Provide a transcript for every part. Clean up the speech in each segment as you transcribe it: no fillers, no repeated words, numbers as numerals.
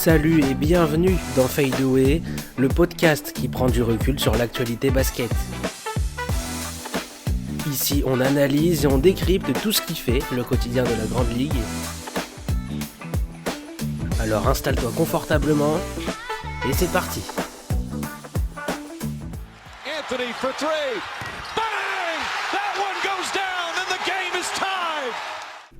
Salut et bienvenue dans Fade Away, le podcast qui prend du recul sur l'actualité basket. Ici, on analyse et on décrypte tout ce qui fait le quotidien de la Grande Ligue. Alors installe-toi confortablement et c'est parti. Anthony for three. Bang! That one goes down and the game is tied.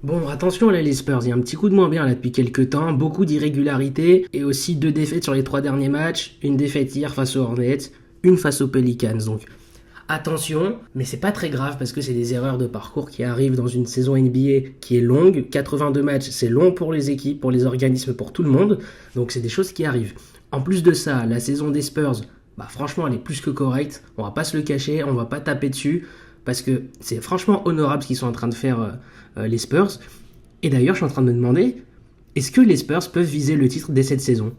Bon, attention là les Spurs, il y a un petit coup de moins bien là depuis quelques temps, beaucoup d'irrégularités et aussi 2 défaites sur les 3 derniers matchs, une défaite hier face aux Hornets, une face aux Pelicans, donc attention, mais c'est pas très grave parce que c'est des erreurs de parcours qui arrivent dans une saison NBA qui est longue, 82 matchs c'est long pour les équipes, pour les organismes, pour tout le monde, donc c'est des choses qui arrivent. En plus de ça, la saison des Spurs, franchement elle est plus que correcte, on va pas se le cacher, on va pas taper dessus, parce que c'est franchement honorable ce qu'ils sont en train de faire les Spurs. Et d'ailleurs, je suis en train de me demander, est-ce que les Spurs peuvent viser le titre dès cette saison ?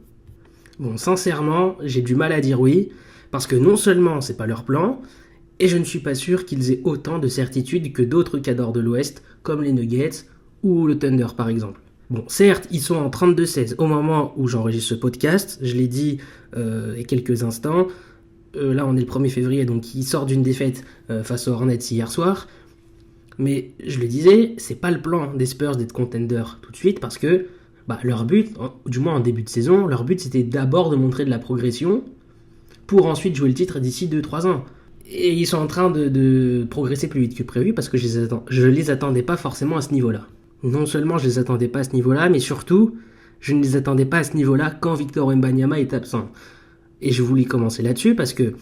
Bon, sincèrement, j'ai du mal à dire oui, parce que non seulement c'est pas leur plan, et je ne suis pas sûr qu'ils aient autant de certitude que d'autres cadors de l'Ouest, comme les Nuggets ou le Thunder par exemple. Bon, certes, ils sont en 32-16 au moment où j'enregistre ce podcast, je l'ai dit il y a quelques instants. Là, on est le 1er février, donc ils sortent d'une défaite face aux Hornets hier soir. Mais je le disais, c'est pas le plan des Spurs d'être contender tout de suite parce que leur but, du moins en début de saison, leur but c'était d'abord de montrer de la progression pour ensuite jouer le titre d'ici 2-3 ans. Et ils sont en train de progresser plus vite que prévu parce que je les attendais pas forcément à ce niveau-là. Non seulement je les attendais pas à ce niveau-là, mais surtout, je ne les attendais pas à ce niveau-là quand Victor Wembanyama est absent. Et je voulais commencer là-dessus parce que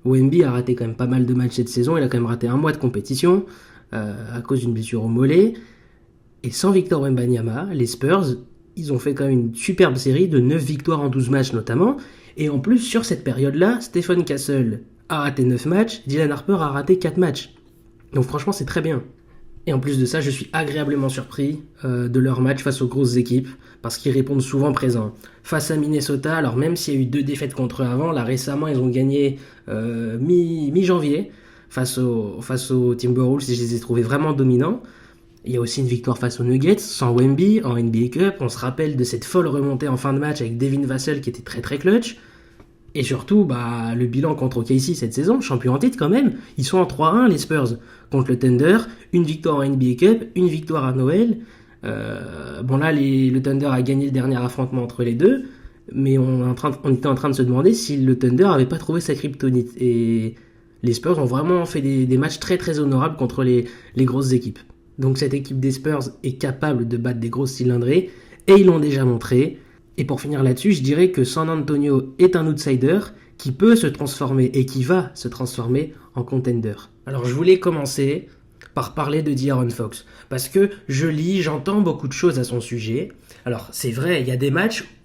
Wemby a raté quand même pas mal de matchs cette saison, il a quand même raté un mois de compétition à cause d'une blessure au mollet. Et sans Victor Wembanyama, les Spurs, ils ont fait quand même une superbe série de 9 victoires en 12 matchs notamment. Et en plus, sur cette période-là, Stephen Castle a raté 9 matchs, Dylan Harper a raté 4 matchs. Donc franchement, c'est très bien. Et en plus de ça, je suis agréablement surpris de leur match face aux grosses équipes, parce qu'ils répondent souvent présents. Face à Minnesota, alors même s'il y a eu 2 défaites contre eux avant, là récemment ils ont gagné mi-janvier face aux Timberwolves, et je les ai trouvés vraiment dominants. Il y a aussi une victoire face aux Nuggets, sans Wemby, en NBA Cup. On se rappelle de cette folle remontée en fin de match avec Devin Vassell qui était très très clutch. Et surtout, le bilan contre OKC cette saison, champion en titre quand même, ils sont en 3-1 les Spurs. Contre le Thunder, une victoire en NBA Cup, une victoire à Noël. Le Thunder a gagné le dernier affrontement entre les deux, mais on était en train de se demander si le Thunder avait pas trouvé sa kryptonite. Et les Spurs ont vraiment fait des matchs très très honorables contre les grosses équipes. Donc cette équipe des Spurs est capable de battre des grosses cylindrées, et ils l'ont déjà montré. Et pour finir là-dessus, je dirais que San Antonio est un outsider qui peut se transformer et qui va se transformer en contender. Alors je voulais commencer par parler de De'Aaron Fox, parce que j'entends beaucoup de choses à son sujet. Alors c'est vrai, il y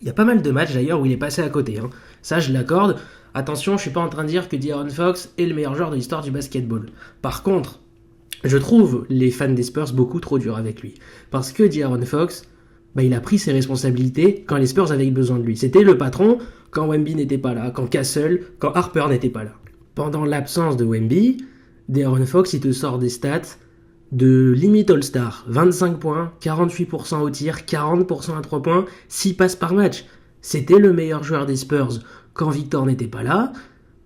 a pas mal de matchs d'ailleurs où il est passé à côté, hein. Ça je l'accorde. Attention, je suis pas en train de dire que De'Aaron Fox est le meilleur joueur de l'histoire du basketball. Par contre, je trouve les fans des Spurs beaucoup trop durs avec lui, parce que De'Aaron Fox, il a pris ses responsabilités quand les Spurs avaient besoin de lui. C'était le patron quand Wemby n'était pas là, quand Castle, quand Harper n'était pas là. Pendant l'absence de Wemby, De'Aaron Fox, il te sort des stats de limite All-Star. 25 points, 48% au tir, 40% à 3 points, 6 passes par match. C'était le meilleur joueur des Spurs quand Victor n'était pas là.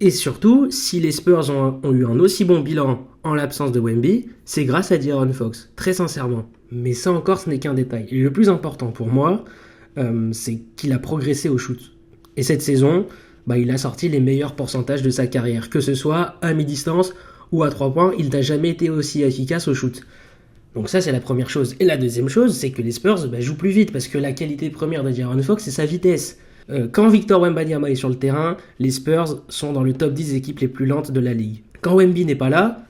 Et surtout, si les Spurs ont eu un aussi bon bilan en l'absence de Wemby, c'est grâce à De'Aaron Fox, très sincèrement. Mais ça encore, ce n'est qu'un détail. Et le plus important pour moi, c'est qu'il a progressé au shoot. Et cette saison, il a sorti les meilleurs pourcentages de sa carrière. Que ce soit à mi-distance ou à 3 points, il n'a jamais été aussi efficace au shoot. Donc ça, c'est la première chose. Et la deuxième chose, c'est que les Spurs jouent plus vite, parce que la qualité première de De'Aaron Fox, c'est sa vitesse. Quand Victor Wembanyama est sur le terrain, les Spurs sont dans le top 10 des équipes les plus lentes de la ligue. Quand Wemby n'est pas là,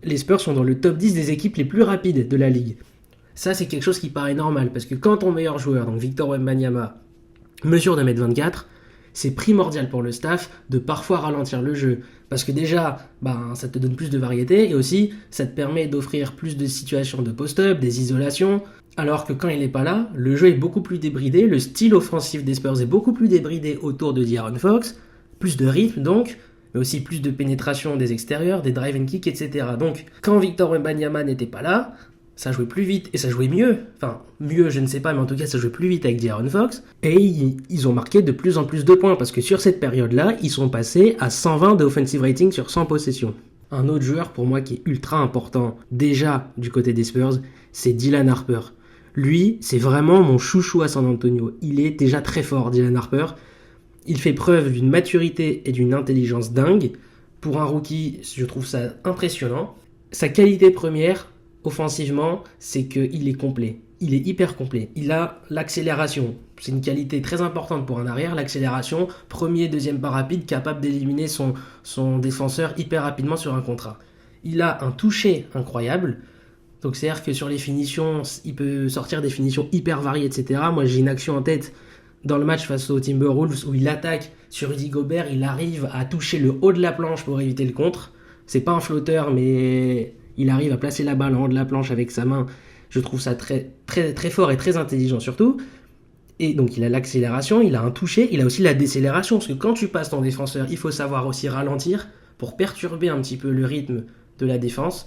les Spurs sont dans le top 10 des équipes les plus rapides de la ligue. Ça, c'est quelque chose qui paraît normal, parce que quand ton meilleur joueur, donc Victor Wembanyama, mesure 2m24, c'est primordial pour le staff de parfois ralentir le jeu. Parce que déjà, ça te donne plus de variété, et aussi, ça te permet d'offrir plus de situations de post-up, des isolations, alors que quand il n'est pas là, le jeu est beaucoup plus débridé, le style offensif des Spurs est beaucoup plus débridé autour de De'Aaron Fox, plus de rythme donc, mais aussi plus de pénétration des extérieurs, des drive and kick, etc. Donc, quand Victor Wembanyama n'était pas là, ça jouait plus vite et ça jouait mieux. Enfin, mieux, je ne sais pas, mais en tout cas, ça jouait plus vite avec De'Aaron Fox. Et ils ont marqué de plus en plus de points parce que sur cette période-là, ils sont passés à 120 de offensive rating sur 100 possessions. Un autre joueur pour moi qui est ultra important, déjà du côté des Spurs, c'est Dylan Harper. Lui, c'est vraiment mon chouchou à San Antonio. Il est déjà très fort, Dylan Harper. Il fait preuve d'une maturité et d'une intelligence dingue. Pour un rookie, je trouve ça impressionnant. Sa qualité première, offensivement, c'est qu'il est complet. Il est hyper complet. Il a l'accélération. C'est une qualité très importante pour un arrière. L'accélération, premier, deuxième pas rapide, capable d'éliminer son défenseur hyper rapidement sur un contrat. Il a un toucher incroyable. Donc c'est-à-dire que sur les finitions, il peut sortir des finitions hyper variées, etc. Moi, j'ai une action en tête dans le match face aux Timberwolves où il attaque sur Rudy Gobert. Il arrive à toucher le haut de la planche pour éviter le contre. C'est pas un flotteur, mais il arrive à placer la balle en haut de la planche avec sa main. Je trouve ça très, très, très fort et très intelligent surtout. Et donc il a l'accélération, il a un toucher, il a aussi la décélération. Parce que quand tu passes ton défenseur, il faut savoir aussi ralentir pour perturber un petit peu le rythme de la défense.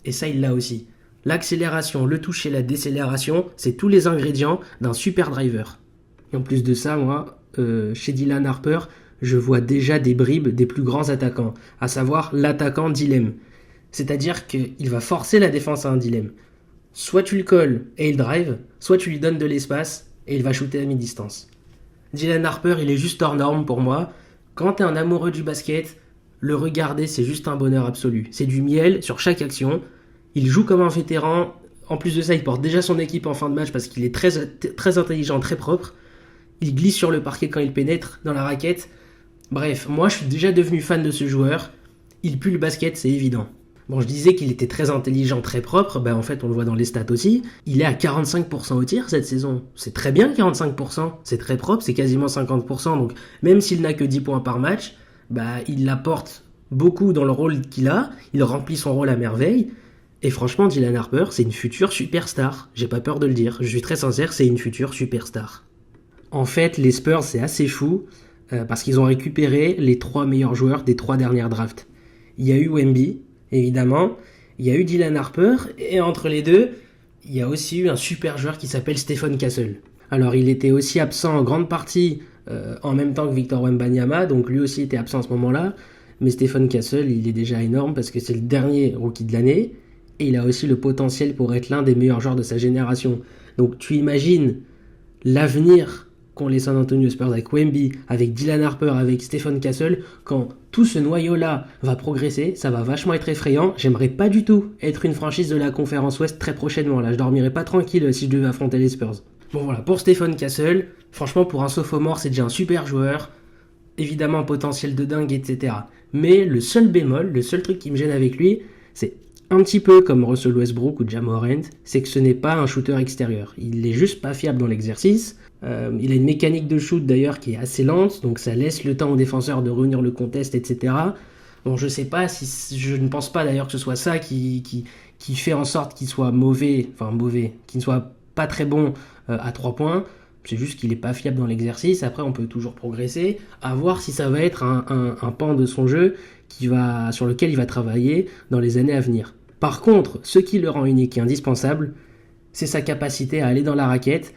Et ça, il l'a aussi. L'accélération, le toucher, la décélération, c'est tous les ingrédients d'un super driver. Et en plus de ça, moi, chez Dylan Harper, je vois déjà des bribes des plus grands attaquants, à savoir l'attaquant dilemme. C'est-à-dire qu'il va forcer la défense à un dilemme. Soit tu le colles et il drive, soit tu lui donnes de l'espace et il va shooter à mi-distance. Dylan Harper, il est juste hors norme pour moi. Quand t'es un amoureux du basket, le regarder, c'est juste un bonheur absolu. C'est du miel sur chaque action. Il joue comme un vétéran. En plus de ça, il porte déjà son équipe en fin de match parce qu'il est très, très intelligent, très propre. Il glisse sur le parquet quand il pénètre dans la raquette. Bref, moi je suis déjà devenu fan de ce joueur. Il pue le basket, c'est évident. Bon, je disais qu'il était très intelligent, très propre. En fait, on le voit dans les stats aussi. Il est à 45% au tir cette saison. C'est très bien 45%. C'est très propre, c'est quasiment 50%. Donc, même s'il n'a que 10 points par match, il apporte beaucoup dans le rôle qu'il a. Il remplit son rôle à merveille. Et franchement, Dylan Harper, c'est une future superstar. J'ai pas peur de le dire. Je suis très sincère, c'est une future superstar. En fait, les Spurs, c'est assez fou parce qu'ils ont récupéré les 3 meilleurs joueurs des 3 dernières drafts. Il y a eu Wemby, évidemment. Il y a eu Dylan Harper. Et entre les deux, il y a aussi eu un super joueur qui s'appelle Stephen Castle. Alors, il était aussi absent en grande partie en même temps que Victor Wembanyama. Donc, lui aussi était absent à ce moment-là. Mais Stephen Castle, il est déjà énorme parce que c'est le dernier rookie de l'année. Et il a aussi le potentiel pour être l'un des meilleurs joueurs de sa génération. Donc, tu imagines l'avenir qu'ont les San Antonio Spurs avec Wemby, avec Dylan Harper, avec Stephen Castle, quand tout ce noyau-là va progresser, ça va vachement être effrayant. J'aimerais pas du tout être une franchise de la conférence Ouest très prochainement. Là, je dormirais pas tranquille si je devais affronter les Spurs. Bon voilà, pour Stephen Castle, franchement pour un sophomore, c'est déjà un super joueur. Évidemment un potentiel de dingue, etc. Mais le seul bémol, le seul truc qui me gêne avec lui, c'est un petit peu comme Russell Westbrook ou Ja Morant, c'est que ce n'est pas un shooter extérieur. Il est juste pas fiable dans l'exercice. Il a une mécanique de shoot d'ailleurs qui est assez lente, donc ça laisse le temps aux défenseurs de revenir le contest, etc. Bon, je sais pas si je ne pense pas d'ailleurs que ce soit ça qui fait en sorte qu'il soit mauvais, qu'il ne soit pas très bon à 3 points. C'est juste qu'il est pas fiable dans l'exercice. Après, on peut toujours progresser, à voir si ça va être un pan de son jeu sur lequel il va travailler dans les années à venir. Par contre, ce qui le rend unique et indispensable, c'est sa capacité à aller dans la raquette.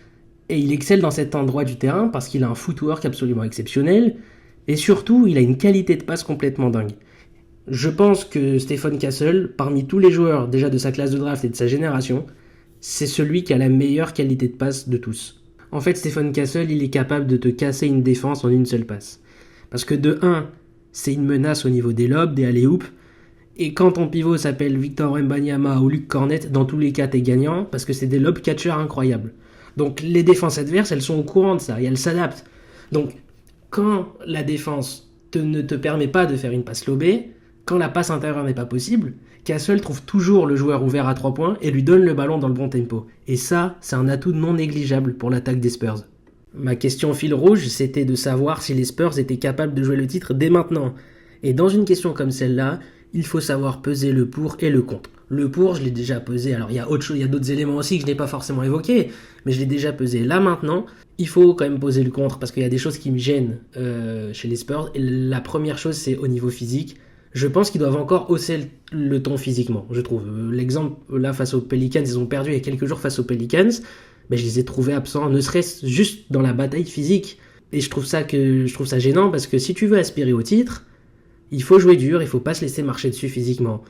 Et il excelle dans cet endroit du terrain parce qu'il a un footwork absolument exceptionnel. Et surtout, il a une qualité de passe complètement dingue. Je pense que Stephen Castle, parmi tous les joueurs déjà de sa classe de draft et de sa génération, c'est celui qui a la meilleure qualité de passe de tous. En fait, Stephen Castle, il est capable de te casser une défense en une seule passe. Parce que de 1, c'est une menace au niveau des lobes, des alley-oops. Et quand ton pivot s'appelle Victor Wembanyama ou Luke Cornett, dans tous les cas, t'es gagnant parce que c'est des lob catchers incroyables. Donc les défenses adverses, elles sont au courant de ça et elles s'adaptent. Donc quand la défense ne te permet pas de faire une passe lobée, quand la passe intérieure n'est pas possible, Castle trouve toujours le joueur ouvert à 3 points et lui donne le ballon dans le bon tempo. Et ça, c'est un atout non négligeable pour l'attaque des Spurs. Ma question fil rouge, c'était de savoir si les Spurs étaient capables de jouer le titre dès maintenant. Et dans une question comme celle-là, il faut savoir peser le pour et le contre. Le pour, je l'ai déjà pesé. Alors, il y a d'autres éléments aussi que je n'ai pas forcément évoqués, mais je l'ai déjà pesé. Là, maintenant, il faut quand même poser le contre, parce qu'il y a des choses qui me gênent chez les Spurs. Et la première chose, c'est au niveau physique. Je pense qu'ils doivent encore hausser le ton physiquement, je trouve. L'exemple, là, face aux Pelicans, ils ont perdu il y a quelques jours face aux Pelicans. Ben, je les ai trouvés absents, ne serait-ce juste dans la bataille physique. Et je trouve ça gênant parce que si tu veux aspirer au titre, il faut jouer dur, il faut pas se laisser marcher dessus physiquement.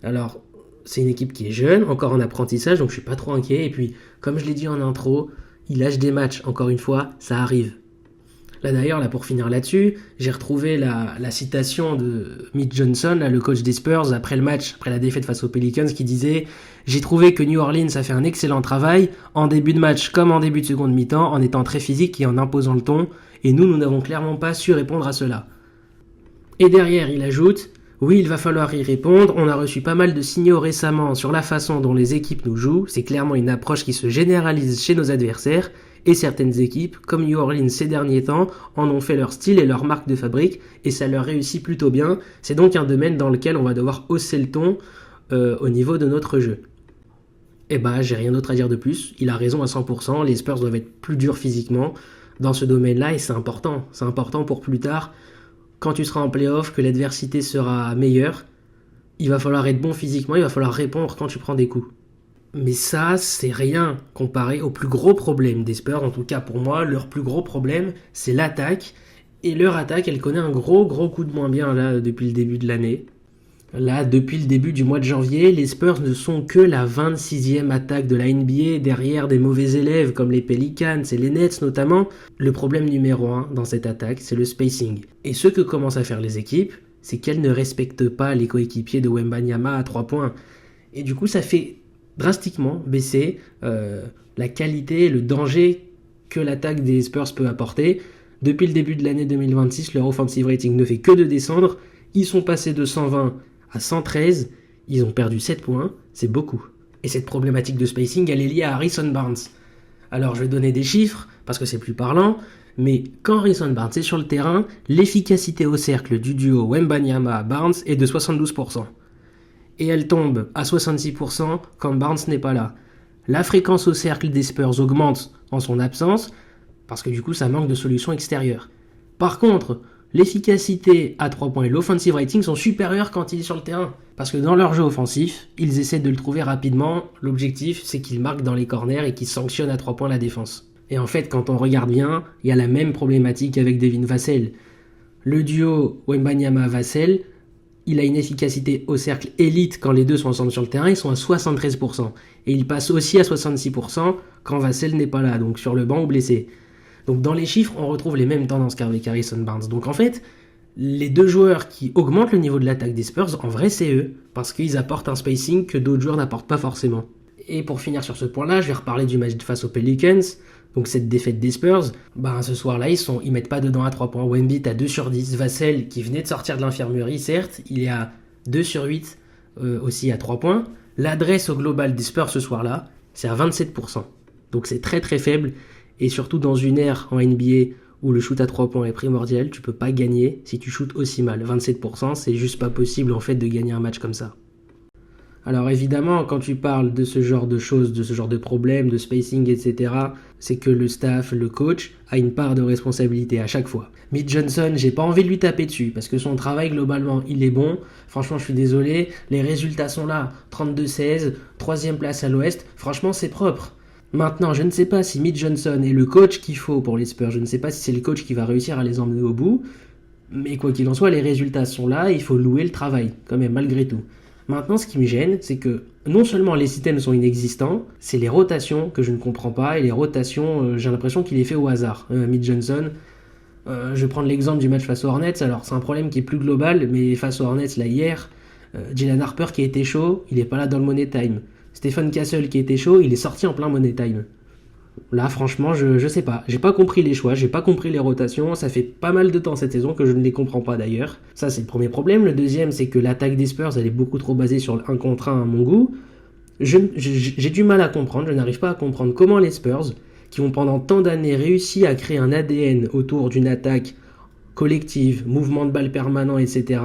Alors, c'est une équipe qui est jeune, encore en apprentissage, donc je suis pas trop inquiet. Et puis, comme je l'ai dit en intro, ils lâchent des matchs, encore une fois, ça arrive. Là d'ailleurs, là pour finir là-dessus, j'ai retrouvé la citation de Mitch Johnson, là, le coach des Spurs, après le match, après la défaite face aux Pelicans, qui disait « J'ai trouvé que New Orleans a fait un excellent travail, en début de match comme en début de seconde mi-temps, en étant très physique et en imposant le ton, et nous n'avons clairement pas su répondre à cela. » Et derrière, il ajoute « Oui, il va falloir y répondre, on a reçu pas mal de signaux récemment sur la façon dont les équipes nous jouent, c'est clairement une approche qui se généralise chez nos adversaires, et certaines équipes, comme New Orleans ces derniers temps, en ont fait leur style et leur marque de fabrique, et ça leur réussit plutôt bien. C'est donc un domaine dans lequel on va devoir hausser le ton au niveau de notre jeu. » Et bah, j'ai rien d'autre à dire de plus. Il a raison à 100%, les Spurs doivent être plus durs physiquement dans ce domaine-là, et c'est important. C'est important pour plus tard, quand tu seras en play-off, que l'adversité sera meilleure. Il va falloir être bon physiquement, il va falloir répondre quand tu prends des coups. Mais ça, c'est rien comparé au plus gros problème des Spurs. En tout cas, pour moi, leur plus gros problème, c'est l'attaque. Et leur attaque, elle connaît un gros coup de moins bien là depuis le début de l'année. Là, depuis le début du mois de janvier, les Spurs ne sont que la 26e attaque de la NBA, derrière des mauvais élèves comme les Pelicans et les Nets notamment. Le problème numéro 1 dans cette attaque, c'est le spacing. Et ce que commencent à faire les équipes, c'est qu'elles ne respectent pas les coéquipiers de Wembanyama à 3 points. Et du coup, ça fait drastiquement baisser la qualité et le danger que l'attaque des Spurs peut apporter. Depuis le début de l'année 2026, leur offensive rating ne fait que de descendre. Ils sont passés de 120 à 113. Ils ont perdu 7 points. C'est beaucoup. Et cette problématique de spacing, elle est liée à Harrison Barnes. Alors, je vais donner des chiffres parce que c'est plus parlant. Mais quand Harrison Barnes est sur le terrain, l'efficacité au cercle du duo Wembanyama-Barnes est de 72%. Et elle tombe à 66% quand Barnes n'est pas là. La fréquence au cercle des Spurs augmente en son absence, parce que du coup ça manque de solutions extérieures. Par contre, l'efficacité à 3 points et l'offensive rating sont supérieurs quand il est sur le terrain, parce que dans leur jeu offensif, ils essaient de le trouver rapidement. L'objectif, c'est qu'ils marquent dans les corners et qu'ils sanctionnent à 3 points la défense. Et en fait, quand on regarde bien, il y a la même problématique avec Devin Vassell. Le duo Wembanyama-Vassell, il a une efficacité au cercle élite quand les deux sont ensemble sur le terrain, ils sont à 73%. Et il passe aussi à 66% quand Vassell n'est pas là, donc sur le banc ou blessé. Donc dans les chiffres, on retrouve les mêmes tendances qu'avec Harrison Barnes. Donc en fait, les deux joueurs qui augmentent le niveau de l'attaque des Spurs, en vrai c'est eux, parce qu'ils apportent un spacing que d'autres joueurs n'apportent pas forcément. Et pour finir sur ce point-là, je vais reparler du match face aux Pelicans. Donc cette défaite des Spurs, ce soir-là, ils mettent pas dedans à 3 points. Wemby à 2 sur 10. Vassell, qui venait de sortir de l'infirmerie, certes, il est à 2 sur 8 aussi à 3 points. L'adresse au global des Spurs ce soir-là, c'est à 27%. Donc c'est très très faible. Et surtout dans une ère en NBA où le shoot à 3 points est primordial, tu peux pas gagner si tu shootes aussi mal. 27%, c'est juste pas possible en fait de gagner un match comme ça. Alors évidemment, quand tu parles de ce genre de choses, de ce genre de problèmes, de spacing, etc., c'est que le staff, le coach, a une part de responsabilité à chaque fois. Mitch Johnson, j'ai pas envie de lui taper dessus, parce que son travail, globalement, il est bon. Franchement, je suis désolé, les résultats sont là. 32-16, 3e place à l'Ouest, franchement, c'est propre. Maintenant, je ne sais pas si Mitch Johnson est le coach qu'il faut pour les Spurs, je ne sais pas si c'est le coach qui va réussir à les emmener au bout, mais quoi qu'il en soit, les résultats sont là, et il faut louer le travail, quand même, malgré tout. Maintenant, ce qui me gêne, c'est que non seulement les systèmes sont inexistants, c'est les rotations que je ne comprends pas, et les rotations, j'ai l'impression qu'il est fait au hasard. Mitch Johnson, je vais prendre l'exemple du match face aux Hornets, alors c'est un problème qui est plus global, mais face aux Hornets, là, hier, Jalen Harper qui était chaud, il n'est pas là dans le Money Time. Stephen Castle qui était chaud, il est sorti en plein Money Time. Là, franchement, je sais pas. J'ai pas compris les choix, j'ai pas compris les rotations. Ça fait pas mal de temps cette saison que je ne les comprends pas d'ailleurs. Ça, c'est le premier problème. Le deuxième, c'est que l'attaque des Spurs, elle est beaucoup trop basée sur le 1 contre 1 à mon goût. J'ai du mal à comprendre, je n'arrive pas à comprendre comment les Spurs, qui ont pendant tant d'années réussi à créer un ADN autour d'une attaque collective, mouvement de balle permanent, etc.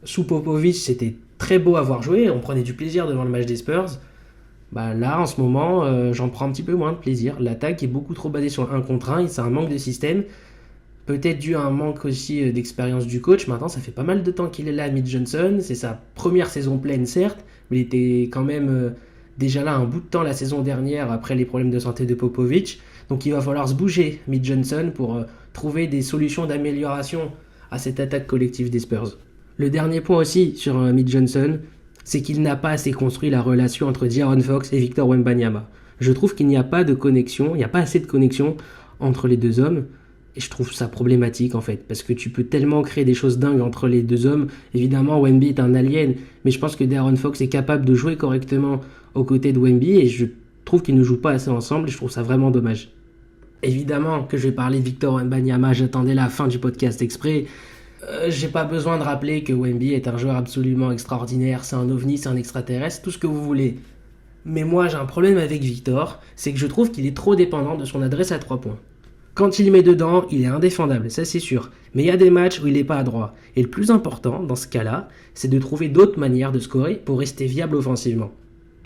Sous Popovich, c'était très beau à voir jouer, on prenait du plaisir devant le match des Spurs. Là, en ce moment, j'en prends un petit peu moins de plaisir. L'attaque est beaucoup trop basée sur le 1 contre 1 et c'est un manque de système. Peut-être dû à un manque aussi d'expérience du coach. Maintenant, ça fait pas mal de temps qu'il est là, Mitch Johnson. C'est sa première saison pleine, certes, mais il était quand même déjà là un bout de temps la saison dernière après les problèmes de santé de Popovich. Donc il va falloir se bouger, Mitch Johnson, pour trouver des solutions d'amélioration à cette attaque collective des Spurs. Le dernier point aussi sur Mitch Johnson, c'est qu'il n'a pas assez construit la relation entre De'Aaron Fox et Victor Wembanyama. Je trouve qu'il n'y a pas de connexion, il n'y a pas assez de connexion entre les deux hommes. Et je trouve ça problématique en fait, parce que tu peux tellement créer des choses dingues entre les deux hommes. Évidemment, Wemby est un alien, mais je pense que De'Aaron Fox est capable de jouer correctement aux côtés de Wemby, et je trouve qu'ils ne jouent pas assez ensemble, et je trouve ça vraiment dommage. Évidemment que je vais parler de Victor Wembanyama, j'attendais la fin du podcast exprès. J'ai pas besoin de rappeler que Wemby est un joueur absolument extraordinaire, c'est un ovni, c'est un extraterrestre, tout ce que vous voulez. Mais moi j'ai un problème avec Victor, c'est que je trouve qu'il est trop dépendant de son adresse à 3 points. Quand il met dedans, il est indéfendable, ça c'est sûr. Mais il y a des matchs où il n'est pas adroit. Et le plus important, dans ce cas-là, c'est de trouver d'autres manières de scorer pour rester viable offensivement.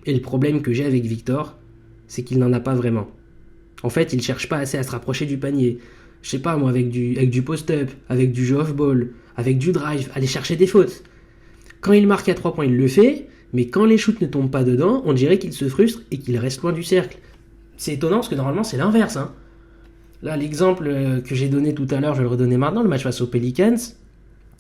Et le problème que j'ai avec Victor, c'est qu'il n'en a pas vraiment. En fait, il cherche pas assez à se rapprocher du panier. Je sais pas moi, avec du post-up, avec du jeu off-ball, avec du drive, aller chercher des fautes. Quand il marque à 3 points, il le fait, mais quand les shoots ne tombent pas dedans, on dirait qu'il se frustre et qu'il reste loin du cercle. C'est étonnant parce que normalement c'est l'inverse, hein. Là, l'exemple que j'ai donné tout à l'heure, je vais le redonner maintenant, le match face aux Pelicans,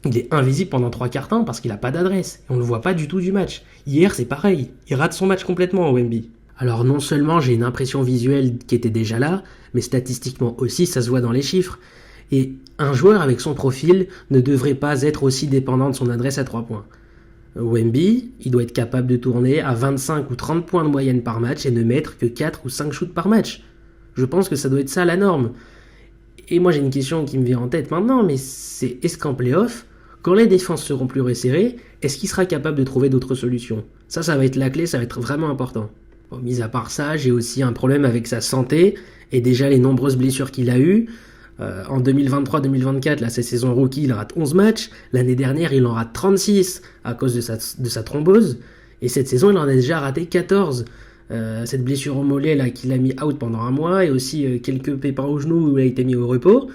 il est invisible pendant 3/4 temps parce qu'il n'a pas d'adresse. Et on ne le voit pas du tout du match. Hier, c'est pareil. Il rate son match complètement, Wemby. Alors non seulement j'ai une impression visuelle qui était déjà là, mais statistiquement aussi, ça se voit dans les chiffres. Et un joueur avec son profil ne devrait pas être aussi dépendant de son adresse à 3 points. Wemby, il doit être capable de tourner à 25 ou 30 points de moyenne par match et ne mettre que 4 ou 5 shoots par match. Je pense que ça doit être ça la norme. Et moi j'ai une question qui me vient en tête maintenant, mais c'est est-ce qu'en play-off, quand les défenses seront plus resserrées, est-ce qu'il sera capable de trouver d'autres solutions ? Ça va être la clé, ça va être vraiment important. Bon, mis à part ça, j'ai aussi un problème avec sa santé, et déjà les nombreuses blessures qu'il a eues. En 2023-2024, là, sa saison rookie, il rate 11 matchs. L'année dernière, il en rate 36 à cause de sa thrombose. Et cette saison, il en a déjà raté 14. Cette blessure au mollet là qu'il a mis out pendant un mois et aussi quelques pépins au genou où il a été mis au repos.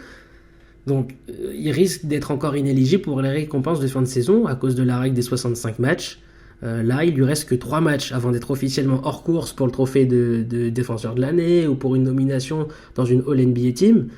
Donc il risque d'être encore inéligible pour les récompenses de fin de saison à cause de la règle des 65 matchs. Là il lui reste que 3 matchs avant d'être officiellement hors course pour le trophée de défenseur de l'année ou pour une nomination dans une All-NBA Team.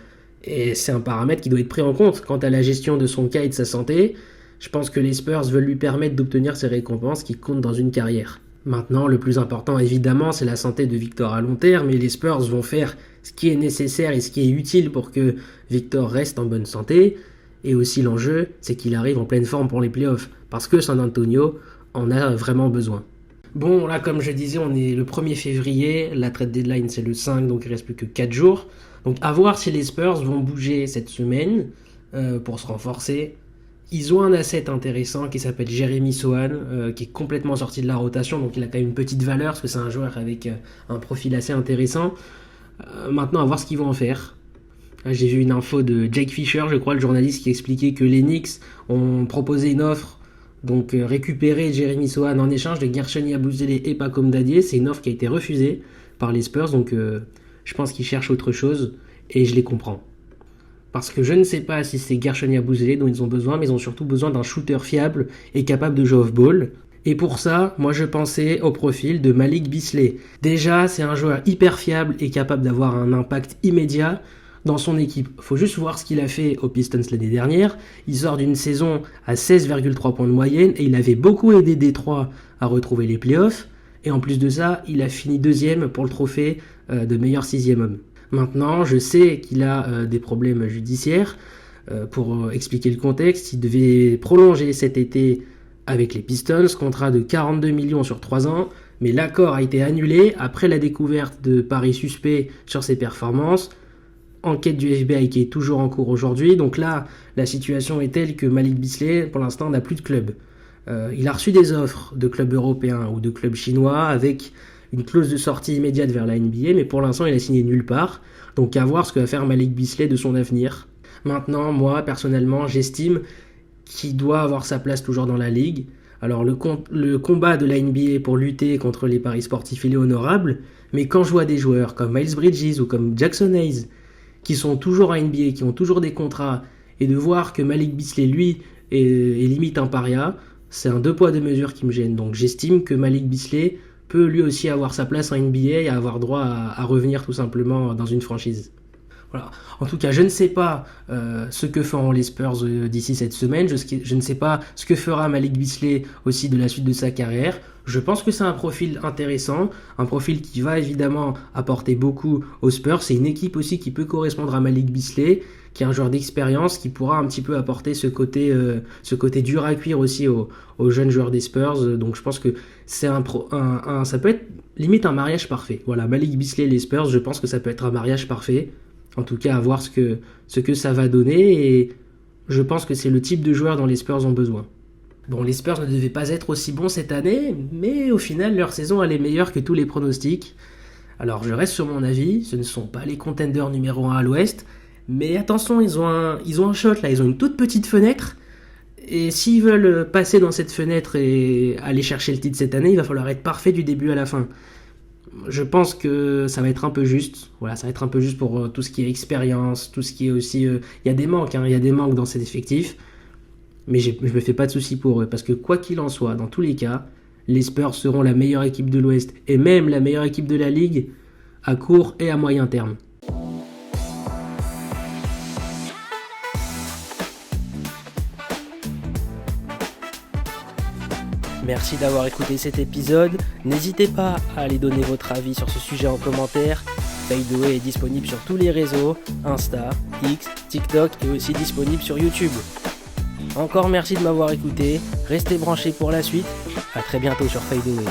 Et c'est un paramètre qui doit être pris en compte quant à la gestion de son cas et de sa santé. Je pense que les Spurs veulent lui permettre d'obtenir ces récompenses qui comptent dans une carrière. Maintenant, le plus important, évidemment, c'est la santé de Victor à long terme, et les Spurs vont faire ce qui est nécessaire et ce qui est utile pour que Victor reste en bonne santé. Et aussi l'enjeu, c'est qu'il arrive en pleine forme pour les playoffs, parce que San Antonio en a vraiment besoin. Bon, là, comme je disais, on est le 1er février, la trade deadline c'est le 5, donc il reste plus que 4 jours. Donc à voir si les Spurs vont bouger cette semaine pour se renforcer. Ils ont un asset intéressant qui s'appelle Jeremy Sohan, qui est complètement sorti de la rotation, donc il a quand même une petite valeur, parce que c'est un joueur avec un profil assez intéressant. Maintenant, à voir ce qu'ils vont en faire. J'ai vu une info de Jake Fisher, je crois, le journaliste, qui expliquait que les Knicks ont proposé une offre, donc récupérer Jeremy Sohan en échange de Gershon Yabusele et Pacom Dadier. C'est une offre qui a été refusée par les Spurs, donc je pense qu'ils cherchent autre chose, et je les comprends. Parce que je ne sais pas si c'est Gershon Yabusele dont ils ont besoin, mais ils ont surtout besoin d'un shooter fiable et capable de jouer off-ball. Et pour ça, moi je pensais au profil de Malik Beasley. Déjà, c'est un joueur hyper fiable et capable d'avoir un impact immédiat dans son équipe. Faut juste voir ce qu'il a fait aux Pistons l'année dernière. Il sort d'une saison à 16,3 points de moyenne et il avait beaucoup aidé Détroit à retrouver les playoffs. Et en plus de ça, il a fini 2e pour le trophée de meilleur 6e homme. Maintenant, je sais qu'il a des problèmes judiciaires. Pour expliquer le contexte, il devait prolonger cet été avec les Pistons, contrat de 42 millions sur 3 ans, mais l'accord a été annulé après la découverte de paris suspects sur ses performances. Enquête du FBI qui est toujours en cours aujourd'hui. Donc là, la situation est telle que Malik Beasley, pour l'instant, n'a plus de club. Il a reçu des offres de clubs européens ou de clubs chinois avec une clause de sortie immédiate vers la NBA, mais pour l'instant, il a signé nulle part. Donc à voir ce que va faire Malik Beasley de son avenir. Maintenant, moi, personnellement, j'estime qu'il doit avoir sa place toujours dans la ligue. Alors le combat de la NBA pour lutter contre les paris sportifs, il est honorable, mais quand je vois des joueurs comme Miles Bridges ou comme Jackson Hayes qui sont toujours à NBA, qui ont toujours des contrats, et de voir que Malik Beasley, lui, est limite un paria, c'est un 2 poids 2 mesures qui me gêne. Donc j'estime que Malik Beasley peut lui aussi avoir sa place en NBA et avoir droit à revenir tout simplement dans une franchise. Voilà. En tout cas, je ne sais pas ce que feront les Spurs d'ici cette semaine. Je ne sais pas ce que fera Malik Beasley aussi de la suite de sa carrière. Je pense que c'est un profil intéressant, un profil qui va évidemment apporter beaucoup aux Spurs. C'est une équipe aussi qui peut correspondre à Malik Beasley, qui est un joueur d'expérience, qui pourra un petit peu apporter ce côté dur à cuire aussi aux jeunes joueurs des Spurs. Donc je pense que c'est ça peut être limite un mariage parfait. Voilà, Malik Beasley et les Spurs, je pense que ça peut être un mariage parfait. En tout cas, à voir ce que ça va donner, et je pense que c'est le type de joueur dont les Spurs ont besoin. Bon, les Spurs ne devaient pas être aussi bons cette année, mais au final, leur saison elle est meilleure que tous les pronostics. Alors, je reste sur mon avis, ce ne sont pas les contenders numéro 1 à l'Ouest, mais attention, ils ont un shot là, ils ont une toute petite fenêtre, et s'ils veulent passer dans cette fenêtre et aller chercher le titre cette année, il va falloir être parfait du début à la fin. Je pense que ça va être un peu juste. Voilà, ça va être un peu juste pour tout ce qui est expérience, tout ce qui est aussi... Il y a des manques, il y a des manques dans cet effectif. Mais je me fais pas de soucis pour eux. Parce que quoi qu'il en soit, dans tous les cas, les Spurs seront la meilleure équipe de l'Ouest. Et même la meilleure équipe de la Ligue à court et à moyen terme. Merci d'avoir écouté cet épisode. N'hésitez pas à aller donner votre avis sur ce sujet en commentaire. Fadeaway est disponible sur tous les réseaux, Insta, X, TikTok et aussi disponible sur YouTube. Encore merci de m'avoir écouté. Restez branchés pour la suite. À très bientôt sur Fadeaway.